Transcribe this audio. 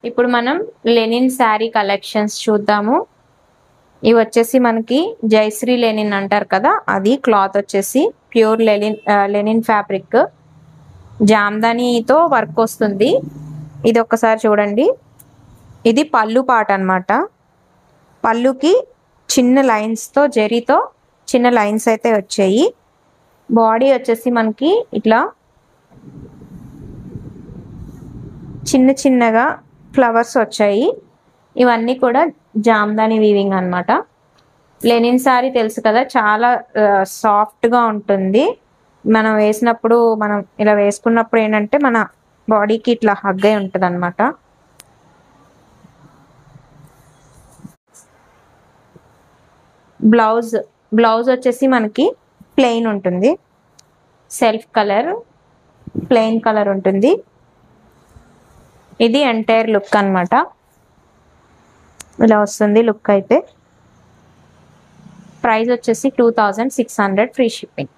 ఇప్పుడు మనం Lenin sari collections చూద్దాము. ఇవి వచ్చేసి మనకి జైశ్రీ లెనిన్ అంటారు కదా, అది క్లాత్ వచ్చేసి ప్యూర్ లెనిన్ ఫ్యాబ్రిక్, జామ్దానీతో వర్క్ వస్తుంది. ఇది ఒక్కసారి చూడండి. ఇది పళ్ళు పాట అన్నమాట. పళ్ళుకి చిన్న లైన్స్తో జరీతో చిన్న లైన్స్ అయితే వచ్చాయి. బాడీ వచ్చేసి మనకి ఇట్లా చిన్న చిన్నగా ఫ్లవర్స్ వచ్చాయి. ఇవన్నీ కూడా జామ్దాని వీవింగ్ అన్నమాట. లెనిన్ సారీ తెలుసు కదా, చాలా సాఫ్ట్గా ఉంటుంది. మనం వేసినప్పుడు, మనం ఇలా వేసుకున్నప్పుడు ఏంటంటే మన బాడీకి ఇట్లా హగ్ అయి ఉంటుంది అన్నమాట. బ్లౌజ్ వచ్చేసి మనకి ప్లెయిన్ ఉంటుంది. సెల్ఫ్ కలర్ ప్లెయిన్ కలర్ ఉంటుంది. ఇది ఎంటైర్ లుక్ అన్నమాట. ఇలా వస్తుంది లుక్ అయితే. ప్రైస్ వచ్చేసి 2600 ఫ్రీ షిప్పింగ్.